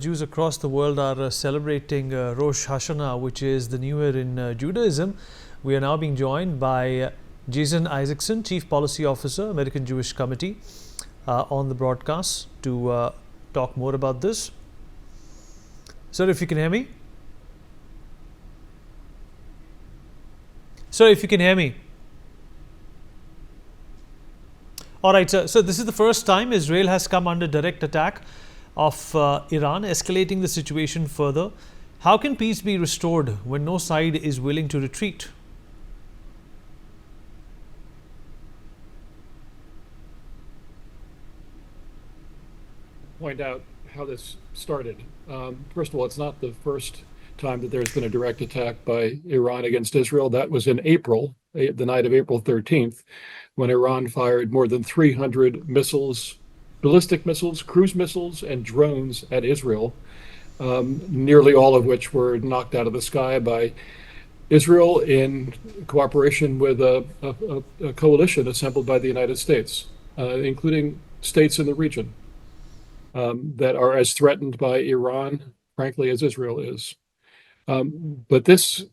Jews across the world are celebrating Rosh Hashanah, which is the new year in Judaism. We are now being joined by Jason Isaacson, Chief Policy Officer, American Jewish Committee, on the broadcast to talk more about this. Sir, if you can hear me? Sir, if you can hear me? All right, sir. So this is the first time Israel has come under direct attack of Iran, escalating the situation further. How can peace be restored when no side is willing to retreat? Point out how this started. First of all, it's not the first time that there's been a direct attack by Iran against Israel. That was in April, the night of April 13th, when Iran fired more than 300 missiles, ballistic missiles, cruise missiles, and drones at Israel, nearly all of which were knocked out of the sky by Israel in cooperation with a coalition assembled by the United States, including states in the region that are as threatened by Iran, frankly, as Israel is. But this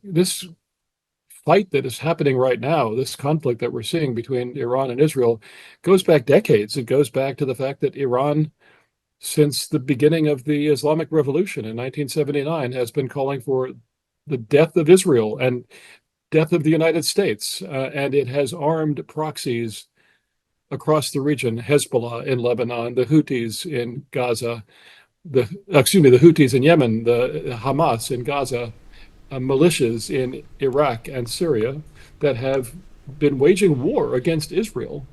fight that is happening right now, this conflict that we're seeing between Iran and Israel, goes back decades. It goes back to the fact that Iran, since the beginning of the Islamic Revolution in 1979, has been calling for the death of Israel and death of the United States. And it has armed proxies across the region: Hezbollah in Lebanon, the Houthis in Gaza, the Houthis in Yemen, the Hamas in Gaza, militias in Iraq and Syria that have been waging war against Israel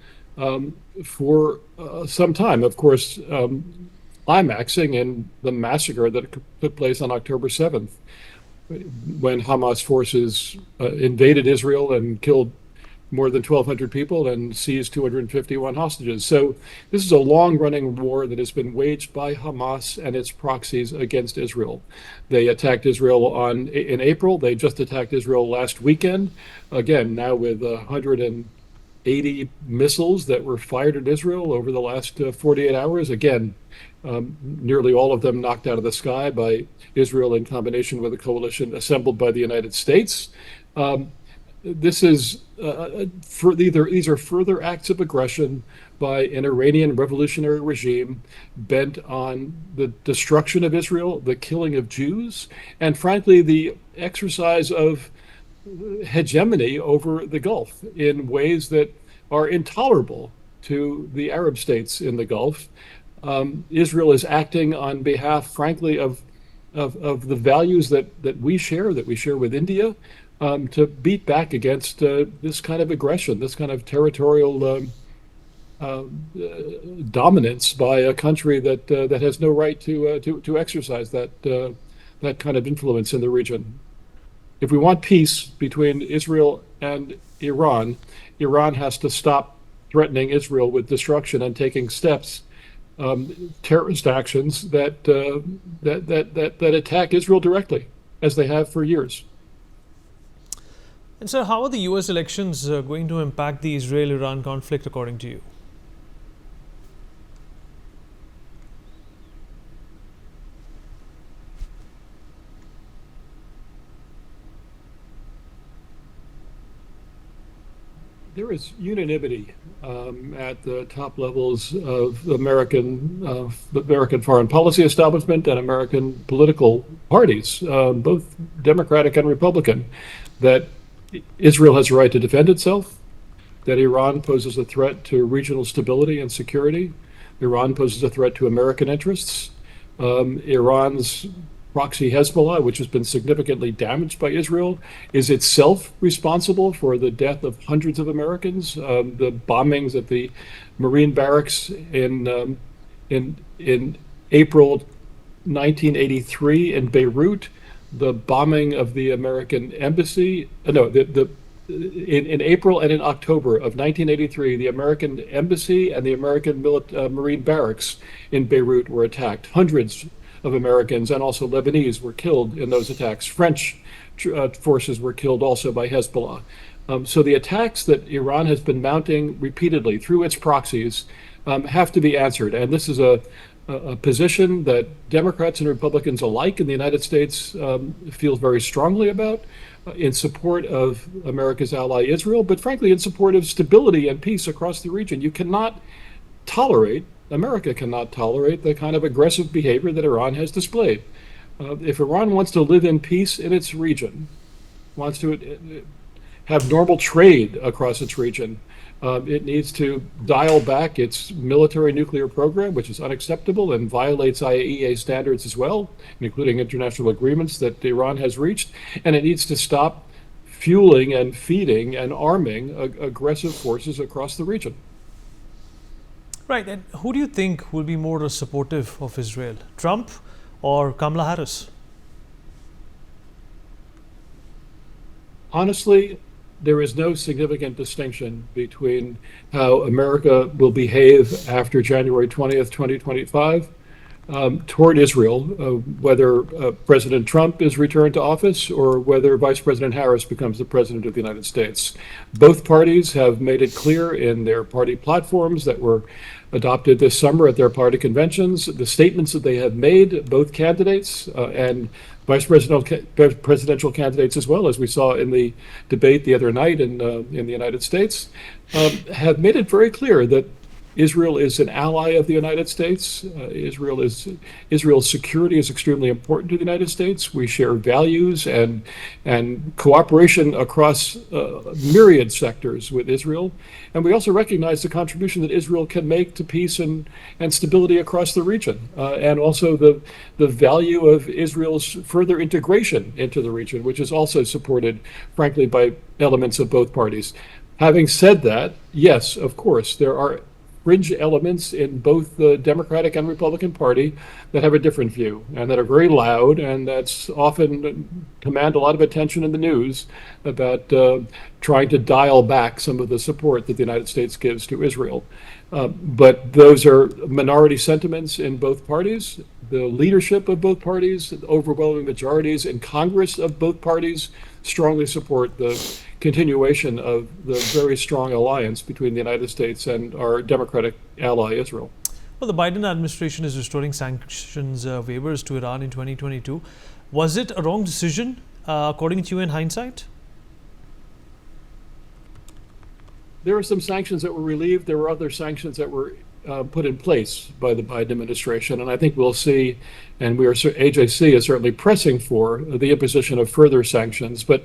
for some time. Of course, climaxing in the massacre that took place on October 7th, when Hamas forces invaded Israel and killed more than 1,200 people and seized 251 hostages. So this is a long-running war that has been waged by Hamas and its proxies against Israel. They attacked Israel in April. They just attacked Israel last weekend, again, now with 180 missiles that were fired at Israel over the last 48 hours. Again, nearly all of them knocked out of the sky by Israel in combination with a coalition assembled by the United States. This is these are further acts of aggression by an Iranian revolutionary regime bent on the destruction of Israel, the killing of Jews, and frankly, the exercise of hegemony over the Gulf in ways that are intolerable to the Arab states in the Gulf. Israel is acting on behalf, frankly, of the values that we share with India, to beat back against this kind of aggression, this kind of territorial dominance by a country that has no right to exercise that kind of influence in the region. If we want peace between Israel and Iran, Iran has to stop threatening Israel with destruction and taking steps, terrorist actions that attack Israel directly, as they have for years. And so, how are the US elections going to impact the Israel-Iran conflict, according to you? There is unanimity at the top levels of American foreign policy establishment and American political parties, both Democratic and Republican, that Israel has a right to defend itself, that Iran poses a threat to regional stability and security. Iran poses a threat to American interests. Iran's proxy Hezbollah, which has been significantly damaged by Israel, is itself responsible for the death of hundreds of Americans. The bombings at the Marine barracks in April 1983 in Beirut, the bombing of the American embassy, in April and in October of 1983, the American embassy and the American Marine barracks in Beirut were attacked. Hundreds of Americans and also Lebanese were killed in those attacks. French forces were killed also by Hezbollah. So the attacks that Iran has been mounting repeatedly through its proxies have to be answered. And this is a a position that Democrats and Republicans alike in the United States feel very strongly about, in support of America's ally Israel, but frankly in support of stability and peace across the region. America cannot tolerate the kind of aggressive behavior that Iran has displayed. If Iran wants to live in peace in its region, wants to have normal trade across its region, it needs to dial back its military nuclear program, which is unacceptable and violates IAEA standards as well, including international agreements that Iran has reached. And it needs to stop fueling and feeding and arming aggressive forces across the region. Right. And who do you think will be more supportive of Israel, Trump or Kamala Harris? Honestly, there is no significant distinction between how America will behave after January 20th, 2025, toward Israel, whether President Trump is returned to office or whether Vice President Harris becomes the President of the United States. Both parties have made it clear in their party platforms that were adopted this summer at their party conventions, the statements that they have made, both candidates and presidential candidates as well, as we saw in the debate the other night in the United States, have made it very clear that Israel is an ally of the United States. Israel's security is extremely important to the United States. We share values and cooperation across myriad sectors with Israel. And we also recognize the contribution that Israel can make to peace and stability across the region, and also the value of Israel's further integration into the region, which is also supported, frankly, by elements of both parties. Having said that, yes, of course, there are fringe elements in both the Democratic and Republican Party that have a different view and that are very loud and that's often command a lot of attention in the news about trying to dial back some of the support that the United States gives to Israel. But those are minority sentiments in both parties. The leadership of both parties, the overwhelming majorities in Congress of both parties strongly support the continuation of the very strong alliance between the United States and our democratic ally Israel. Well, the Biden administration is restoring sanctions waivers to Iran in 2022. Was it a wrong decision, according to you, in hindsight? There were some sanctions that were relieved. There were other sanctions that were put in place by the Biden administration. And I think we'll see, and AJC is certainly pressing for the imposition of further sanctions. But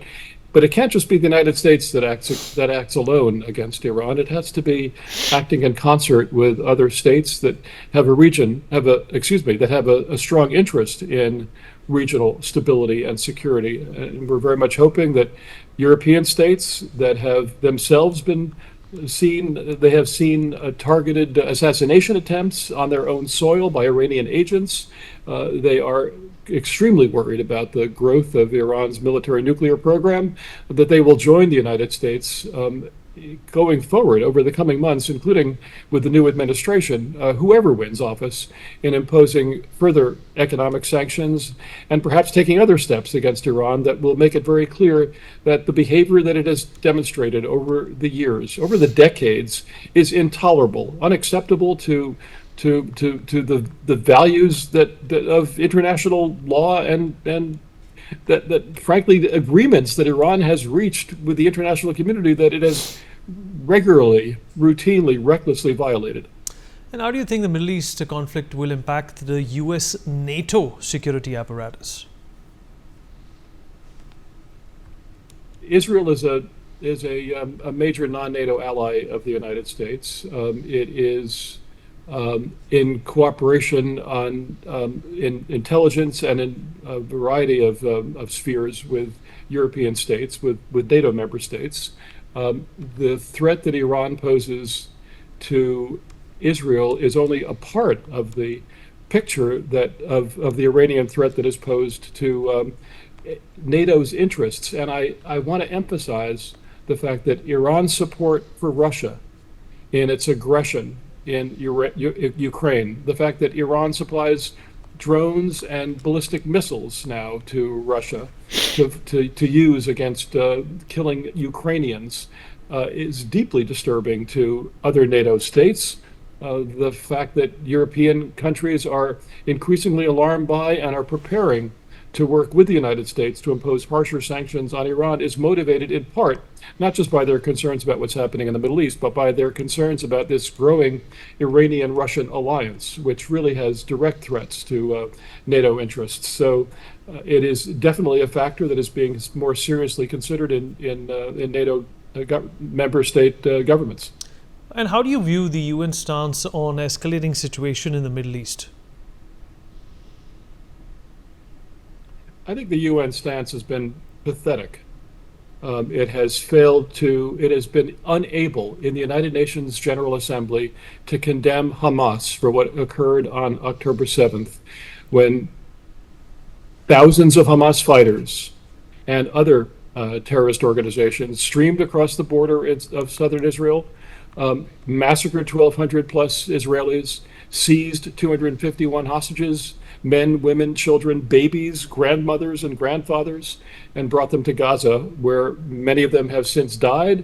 it can't just be the United States that acts alone against Iran. It has to be acting in concert with other states that have a strong interest in regional stability and security. And we're very much hoping that European states that have themselves been seen targeted assassination attempts on their own soil by Iranian agents. They are extremely worried about the growth of Iran's military nuclear program, that they will join the United States going forward over the coming months, including with the new administration, whoever wins office, in imposing further economic sanctions and perhaps taking other steps against Iran that will make it very clear that the behavior that it has demonstrated over the years, over the decades, is intolerable, unacceptable to the values that of international law and that frankly the agreements that Iran has reached with the international community that it has regularly, routinely, recklessly violated. And how do you think the Middle East conflict will impact the US-NATO security apparatus? Israel is a major non-NATO ally of the United States. It is in cooperation in intelligence and in a variety of spheres with European states, with NATO member states. The threat that Iran poses to Israel is only a part of the picture of the Iranian threat that is posed to NATO's interests. And I want to emphasize the fact that Iran's support for Russia in its aggression in Ukraine, the fact that Iran supplies drones and ballistic missiles now to Russia to use against killing Ukrainians is deeply disturbing to other NATO states, The fact that European countries are increasingly alarmed by and are preparing to work with the United States to impose harsher sanctions on Iran is motivated in part not just by their concerns about what's happening in the Middle East, but by their concerns about this growing Iranian-Russian alliance, which really has direct threats to NATO interests. So it is definitely a factor that is being more seriously considered in NATO member state governments. And how do you view the UN stance on escalating situation in the Middle East? I think the UN stance has been pathetic. It has been unable in the United Nations General Assembly to condemn Hamas for what occurred on October 7th, when thousands of Hamas fighters and other terrorist organizations streamed across the border of southern Israel, massacred 1,200 plus Israelis, seized 251 hostages, men, women, children, babies, grandmothers, and grandfathers, and brought them to Gaza, where many of them have since died.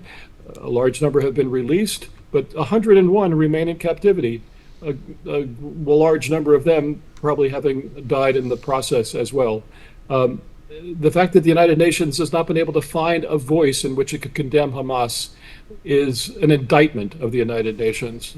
A large number have been released, but 101 remain in captivity. A large number of them probably having died in the process as well. The fact that the United Nations has not been able to find a voice in which it could condemn Hamas is an indictment of the United Nations.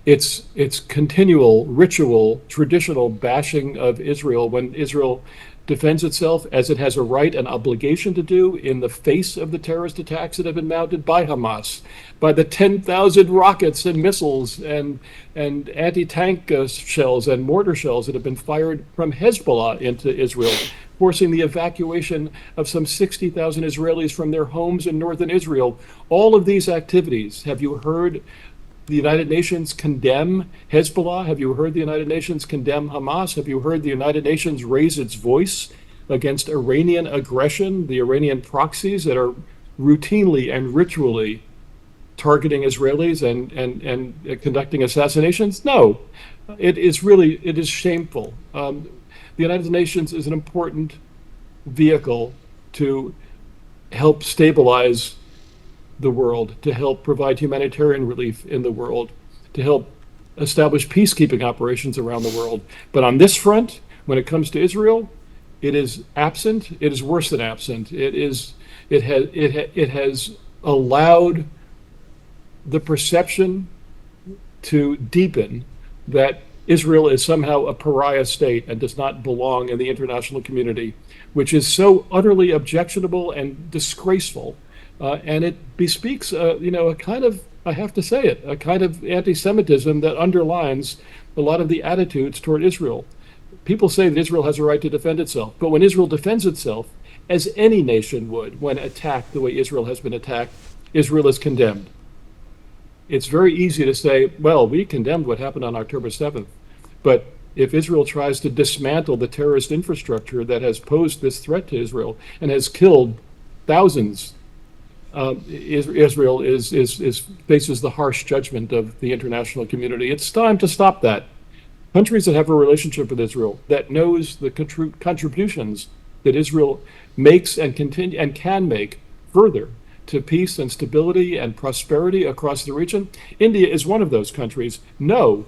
It's continual, ritual, traditional bashing of Israel when Israel defends itself as it has a right and obligation to do in the face of the terrorist attacks that have been mounted by Hamas, by the 10,000 rockets and missiles and anti-tank shells and mortar shells that have been fired from Hezbollah into Israel, forcing the evacuation of some 60,000 Israelis from their homes in northern Israel. All of these activities, have you heard the United Nations condemn Hezbollah? Have you heard the United Nations condemn Hamas? Have you heard the United Nations raise its voice against Iranian aggression, the Iranian proxies that are routinely and ritually targeting Israelis and conducting assassinations? No, it is shameful. The United Nations is an important vehicle to help stabilize the world, to help provide humanitarian relief in the world, to help establish peacekeeping operations around the world. But on this front, when it comes to Israel, it is absent. It is worse than absent. It has allowed the perception to deepen that Israel is somehow a pariah state and does not belong in the international community, which is so utterly objectionable and disgraceful. And it bespeaks, a kind of, I have to say it, a kind of anti-Semitism that underlines a lot of the attitudes toward Israel. People say that Israel has a right to defend itself, but when Israel defends itself, as any nation would when attacked the way Israel has been attacked, Israel is condemned. It's very easy to say, well, we condemned what happened on October 7th, but if Israel tries to dismantle the terrorist infrastructure that has posed this threat to Israel and has killed thousands, Israel faces the harsh judgment of the international community. It's time to stop that. Countries that have a relationship with Israel, that knows the contributions that Israel makes and can make further to peace and stability and prosperity across the region. India is one of those countries. Know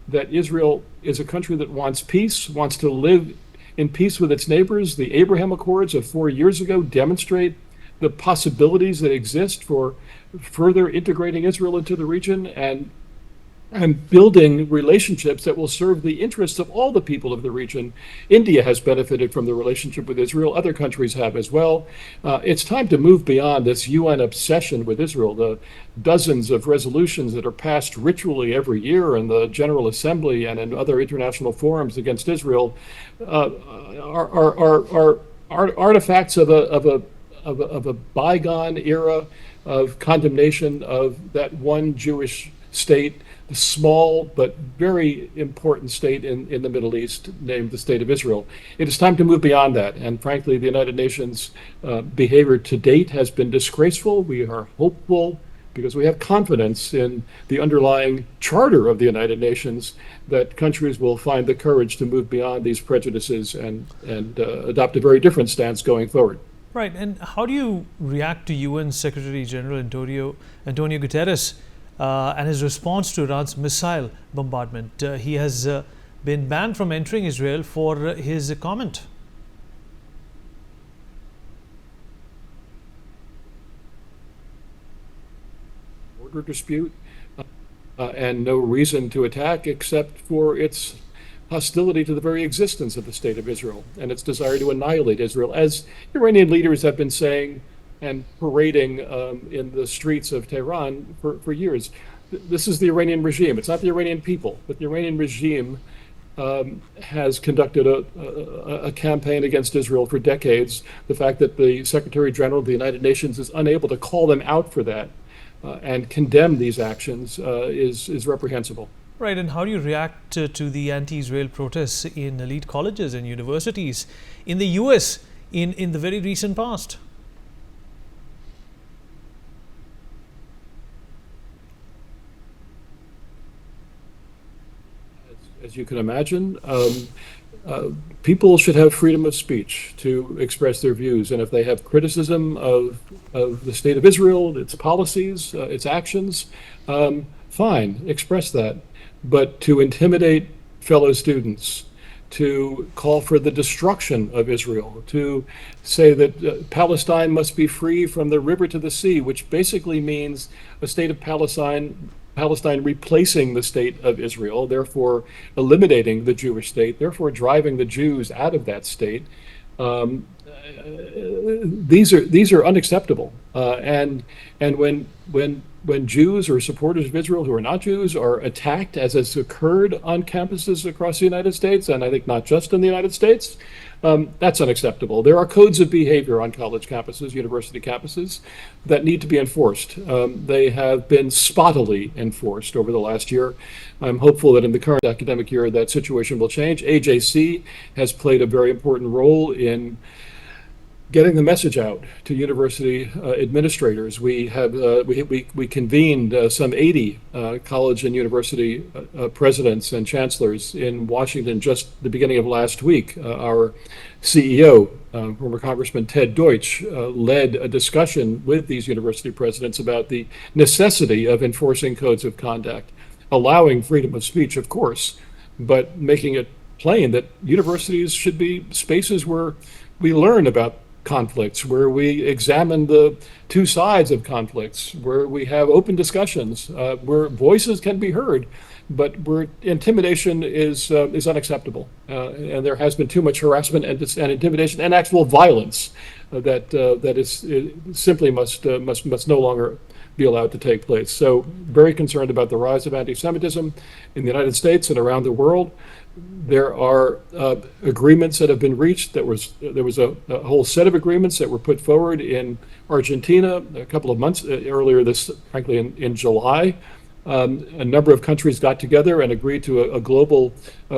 that Israel is a country that wants peace, wants to live in peace with its neighbors. The Abraham Accords of 4 years ago demonstrate the possibilities that exist for further integrating Israel into the region and building relationships that will serve the interests of all the people of the region. India has benefited from the relationship with Israel. Other countries have as well. It's time to move beyond this UN obsession with Israel. The dozens of resolutions that are passed ritually every year in the General Assembly and in other international forums against Israel are artifacts of a bygone era of condemnation of that one Jewish state, the small but very important state in the Middle East named the State of Israel. It is time to move beyond that. And frankly, the United Nations behavior to date has been disgraceful. We are hopeful because we have confidence in the underlying charter of the United Nations that countries will find the courage to move beyond these prejudices and adopt a very different stance going forward. Right. And how do you react to UN Secretary General Antonio Guterres and his response to Iran's missile bombardment. He has been banned from entering Israel for his comment. Border dispute and no reason to attack except for its hostility to the very existence of the State of Israel and its desire to annihilate Israel, as Iranian leaders have been saying and parading in the streets of Tehran for years. This is the Iranian regime. It's not the Iranian people, but the Iranian regime has conducted a campaign against Israel for decades. The fact that the Secretary General of the United Nations is unable to call them out for that and condemn these actions is reprehensible. Right, and how do you react to the anti-Israel protests in elite colleges and universities in the US in the very recent past? As you can imagine, people should have freedom of speech to express their views. And if they have criticism of the State of Israel, its policies, its actions, fine, express that. But to intimidate fellow students, to call for the destruction of Israel, to say that Palestine must be free from the river to the sea, which basically means a state of Palestine replacing the state of Israel, therefore eliminating the Jewish state, therefore driving the Jews out of that state. These are unacceptable. And when Jews or supporters of Israel who are not Jews are attacked, as has occurred on campuses across the United States, and I think not just in the United States, that's unacceptable. There are codes of behavior on college campuses, university campuses, that need to be enforced. They have been spottily enforced over the last year. I'm hopeful that in the current academic year that situation will change. AJC has played a very important role in getting the message out to university administrators. We convened some 80 college and university presidents and chancellors in Washington just the beginning of last week. Our CEO, former Congressman Ted Deutsch, led a discussion with these university presidents about the necessity of enforcing codes of conduct, allowing freedom of speech, of course, but making it plain that universities should be spaces where we learn about conflicts, where we examine the two sides of conflicts, where we have open discussions, where voices can be heard, but where intimidation is unacceptable, and there has been too much harassment and intimidation and actual violence that simply must no longer be allowed to take place. So, very concerned about the rise of anti-Semitism in the United States and around the world. There are agreements that have been reached. There was a whole set of agreements that were put forward in Argentina a couple of months earlier, frankly, in July. A number of countries got together and agreed to a global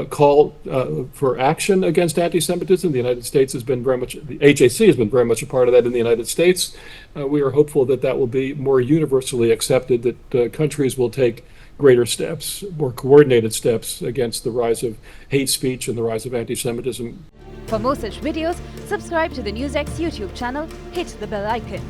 call for action against anti-Semitism. The United States has been very much, the AJC has been very much a part of that in the United States. We are hopeful that that will be more universally accepted, that countries will take greater steps, more coordinated steps against the rise of hate speech and the rise of anti-Semitism. For more such videos, subscribe to the NewsX YouTube channel, hit the bell icon.